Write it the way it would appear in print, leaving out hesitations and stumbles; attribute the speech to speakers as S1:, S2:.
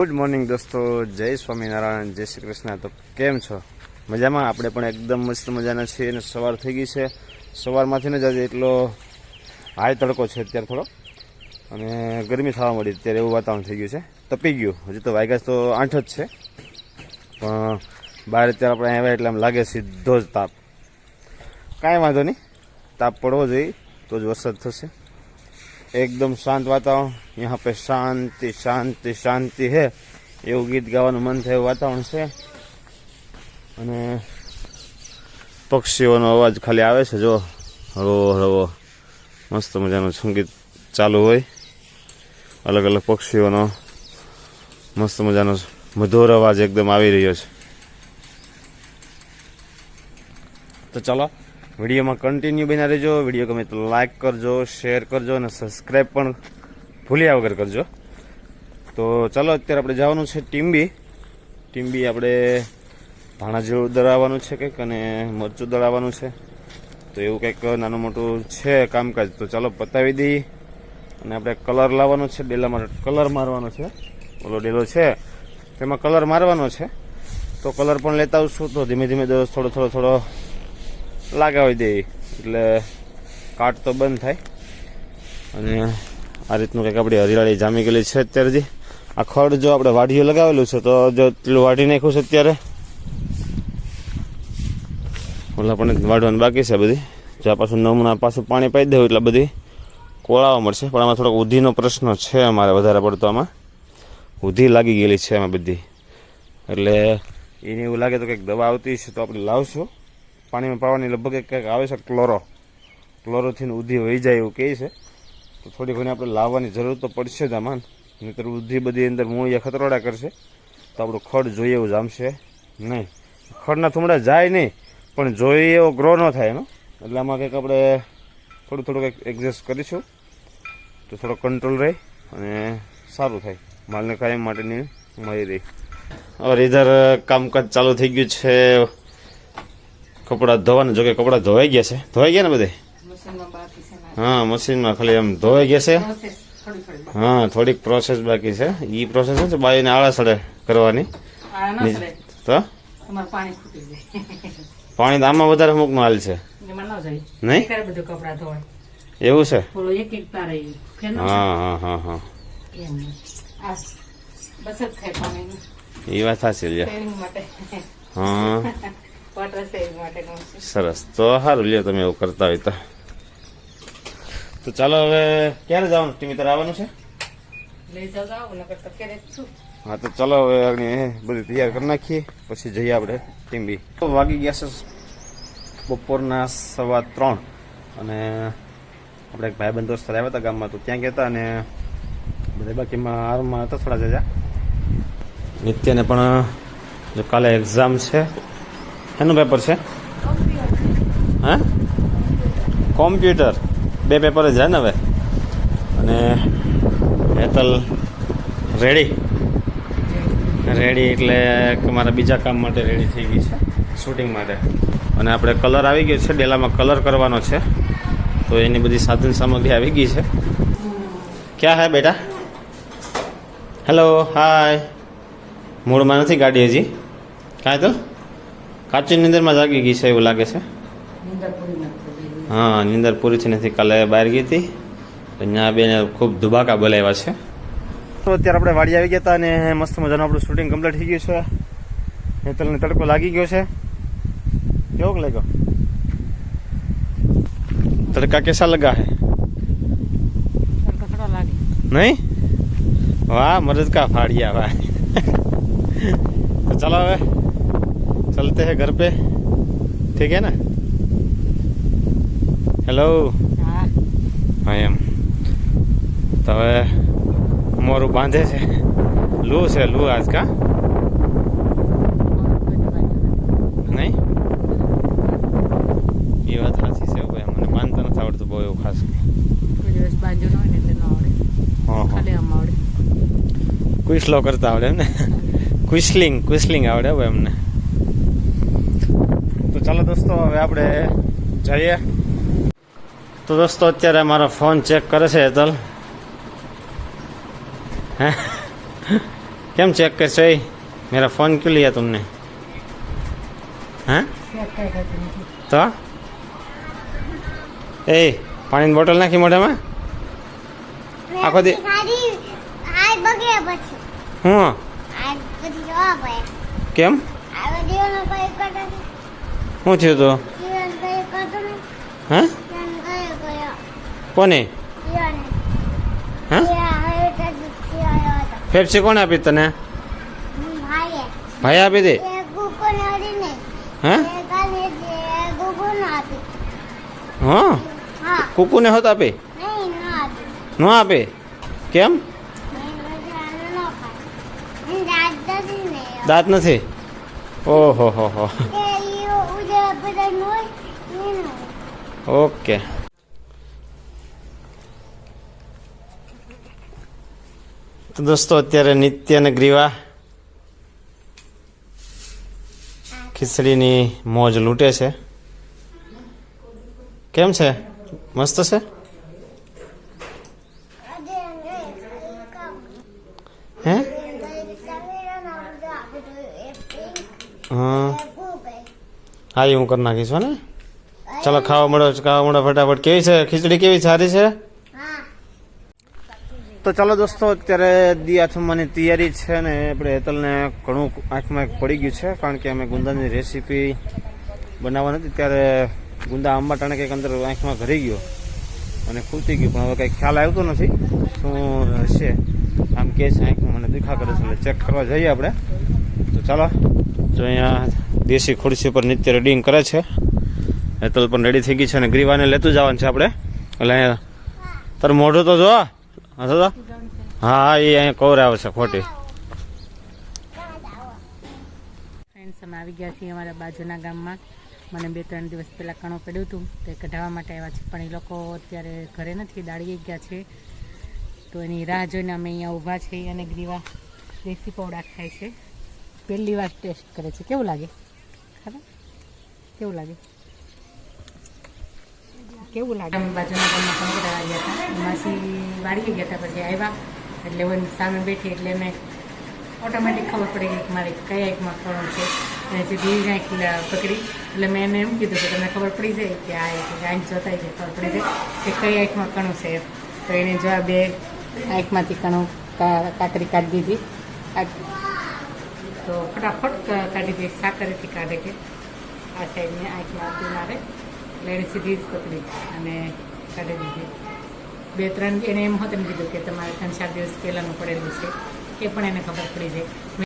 S1: Good morning દોસ્તો, જય સ્વામિનારાયણ, જય શ્રી કૃષ્ણ. તો કેમ છો? મજામાં? આપણે પણ એકદમ મસ્ત મજાના છીએ અને સવાર થઈ ગઈ છે. સવારમાંથી જ આજે એટલો હાઈ તડકો છે અત્યારે થોડો, અને ગરમી થવા મળી અત્યારે એવું વાતાવરણ થઈ ગયું છે. તપી ગયું, હજુ તો વાગ્યા તો 8 જ છે, પણ બહાર અત્યારે આપણે આવ્યા એટલે આમ લાગે સીધો જ તાપ. કાંઈ વાંધો નહીં, તાપ પડવો જોઈએ તો જ વરસાદ થશે. एकदम शांत वातावरण, यहाँ पे शांति शांति शांति है એવું ગીત ગાવાનું મન થાય એવું વાતાવરણ છે. અને પક્ષીઓનો અવાજ ખાલી આવે છે, જો હળવો હળવો મસ્ત મજાનું સંગીત ચાલુ હોય. અલગ અલગ પક્ષીઓનો મસ્ત મજાનો મધુર અવાજ એકદમ આવી રહ્યો છે. તો ચાલો વિડીયોમાં કન્ટિન્યુ બના રહેજો. વિડીયો ગમે તો લાઇક કરજો, શેર કરજો અને સબસ્ક્રાઈબ પણ ભૂલ્યા વગર કરજો. તો ચાલો અત્યારે આપણે જવાનું છે ટીમ્બી આપણે ધાણા જેવું દળાવવાનું છે કંઈક, અને મરચું દળાવવાનું છે. તો એવું કંઈક નાનું મોટું છે કામકાજ. તો ચાલો પતાવી દઈએ. અને આપણે કલર લાવવાનો છે, ડેલામાં કલર મારવાનો છે. ઓલો ડેલો છે તેમાં કલર મારવાનો છે, તો કલર પણ લેતા આવશું. તો ધીમે ધીમે દરરોજ થોડો લગાવી દઈએ એટલે કાટ તો બંધ થાય. અને આ રીતનું કંઈક આપણી હરિયાળી જામી ગયેલી છે અત્યારેથી. આ ખડ જો આપણે વાઢીઓ લગાવેલું છે, તો જો એટલું વાઢી નાખ્યું છે અત્યારે. ઓલા પણ વાઢવાનું બાકી છે બધી. જો આ પાછું નમૂના પાછું પાણી પાઈ દેવું એટલે બધી કોળાવા મળશે. પણ આમાં થોડોક ઉધીનો પ્રશ્ન છે અમારે વધારે પડતો. આમાં ઉધી લાગી ગયેલી છે આમાં બધી, એટલે એને એવું લાગે તો કંઈક દવા આવતી છે તો આપણે લાવશું. પાણીમાં પાવાની લગભગ કંઈક આવે છે ક્લોરોથી ઉધી વહી જાય એવું કહે છે. તો થોડી ઘણી આપણે લાવવાની જરૂર તો પડશે જ આમાં, નહીંતર ઉધી બધી અંદર મૂળિયા ખતરોડા કરશે તો આપણું ખડ જોઈએ એવું જામશે નહીં. ખડના થુમડા જાય નહીં, પણ જોઈએ એવો ગ્રો ન થાય એનો. એટલે આમાં કંઈક આપણે થોડું કંઈક એડજસ્ટ કરીશું તો થોડો કંટ્રોલ રહે અને સારું થાય, માલને કાયમ માટેની મળી રહી. હવે ઇધર કામકાજ ચાલુ થઈ ગયું છે કપડાં ધોવાના. જોકે કપડાં ધોવાઈ ગયા છે. ધોવાઈ ગયા ને બધે? હા, મશીનમાં ખાલી એમ ધોવાઈ ગયા છે. હા, થોડીક પ્રોસેસ બાકી છે. એ પ્રોસેસ શું છે, બાઈને આળા સડે કરવાની. તો પાણી તો આમાં વધારે અમુક નો હાલ છે નહીં? એવું છે? હા એ વાત સાચી છે. હા, સરસ. તો સારું લ્યો તમે એવું કરતા હોય તો ચાલો હવે ક્યારે જવાનું? ટીમી તારે આવવાનું છે? હા, તો ચાલો હવે બધું તૈયાર કરી નાખીએ, પછી જઈએ આપણે ટીમ્બી. વાગી ગયા છે બપોરના 3:15, અને આપણે એક ભાઈબંધ દોસ્ત આવ્યા હતા ગામમાં, તો ત્યાં ગયા હતા. અને બધા બાકીમાં આરામમાં હતા થોડા જજા. નિત્યને પણ જો કાલે એક્ઝામ છે. એનું પેપર છે? હા, કોમ્પ્યુટર. 2 પેપર જ રહે ને હવે. અને હેતલ રેડી એટલે મારા બીજા કામ માટે રેડી થઈ ગઈ છે, શૂટિંગ માટે. અને આપણે કલર આવી ગયો છે, ડેલામાં કલર કરવાનો છે, તો એની બધી સાધન સામગ્રી આવી ગઈ છે. ક્યાં હે બેટા? હેલો, હાય. મૂળમાં નથી ગાડી હજી? કાંઈ તો કાચી નીંદરમાં જાગી ગઈ છે એવું લાગે છે. હા, નીંદર પૂરીથી નથી. કાલે બહાર ગઈ હતી, અહીંયા બેને ખૂબ ધુબાકા બોલાવ્યા છે. તો અત્યારે આપણે વાડી આવી ગયા હતા, અને મસ્ત મજાનું આપણું શૂટિંગ કમ્પ્લીટ થઈ ગયું છે. હેતલને તડકો લાગી ગયો છે. કેવો લાગ્યો? તડકા કેસા લગા હે? નહીં? વાહ, મરદ કા ફાड़िया વાહ. तो चलो હવે चलते हैं घर पे, ठीक है ना? हेलो. हाँ एम. तो હવે મોરું બાંધે છે. લૂ છે, લૂ આજ કા નહીં? એ વાત સાચી છે ભાઈ. મને બાંધતા નથી આવડતું બહુ એવું ખાસ. ક્વિસ્લો કરતા આવડે એમ ને? ક્વિસ્લિંગ આવડે હવે એમને. તો ચાલો દોસ્તો હવે આપણે જઈએ. તો દોસ્તો અત્યારે મારો ફોન ચેક કરે છે હેતલ. હે કેમ ચેક કરશે मेरा फोन क्यों लिया तुमने हाँ तो ए પાણીની બોટલ નાખી મોઢામાં આખો દી હું કેમ શું થયું તો હા કોને હા ફેફસી કોણ આપી તને ભાઈ આપી દે હા હા કુકુને હોત આપે ન આપે કેમ દાંત નથી ઓહો હો ઓકે તો દોસ્તો અત્યારે નિત્ય અને ગ્રીવા ખીચડીની મોજ લૂંટે છે કેમ છે મસ્ત છે હે હા એ હું કરી નાખીશ ને ચાલો ખાવા મળો ફટાફટ કેવી છે ખીચડી કેવી સારી છે તો ચાલો દોસ્તો અત્યારે દી આથમવાની તૈયારી છે ને આપણે હેતલને ઘણું આંખમાં પડી ગયું છે કારણ કે અમે ગુંદાની રેસીપી બનાવવા નથી ત્યારે ગુંદા આંબા ટાણે કંઈક અંદર આંખમાં ઘરી ગયો અને ખૂટી ગયું પણ હવે કંઈ ખ્યાલ આવતો નથી શું હશે આમ કે છે આંખમાં મને દુખા કરે છે એટલે ચેક કરવા જઈએ આપણે તો ચાલો જો અહીંયા દેશી ખુરશી પર નિત્ય રેડિંગ કરે છે હેતલ પણ રેડી થઈ ગઈ છે અને ગ્રીવાને લેતું જવાનું છે આપણે એટલે અહીંયા તારું મોઢું તો જો હા એ અહીંયા કવર આવે છે ખોટી
S2: ફ્રેન્ડ્સ અમે આવી ગયા છીએ અમારા બાજુના ગામમાં મને 2-3 દિવસ પહેલાં કણું પડ્યું હતું તે કઢાવવા માટે આવ્યા છે પણ એ લોકો અત્યારે ઘરે નથી દાળી ગયા છે તો એની રાહ જોઈને અમે અહીંયા ઊભા છીએ અને ગ્રીવા દેશી પૌડા ખાય છે પહેલી વાર ટેસ્ટ કરે છે કેવું લાગે ખરા કેવું લાગે અમે બાજુના ગામમાં કણું કઢાવવા ગયા હતા માસી વાળી ગયા હતા પછી આવ્યા એટલે હું સામે બેઠી એટલે મેં ઓટોમેટિક ખબર પડી ગઈ કે મારે કયા એકમાં કણું છે અને સીધી જ આંખ પકડી એટલે મેં એને એમ કીધું કે તમને ખબર પડી જાય કે આ આંખ જોતા છે ખબર પડી જાય કે કઈ આંખમાં કણું છે તો એને જો આ 2 આંખમાંથી કણું કાતરી કાઢી દીધી તો ફટાફટ કાઢી દે સાકરેથી કાઢે કે આ સાઈડની આંખમાં આવતી મારે એટલે એને સીધી જ પકડી અને કાઢી દીધી 2-3 એને એમ હોત એમ કીધું કે તમારે 3-4 દિવસ પહેલાંનું પડેલું છે એ પણ એને ખબર પડી જાય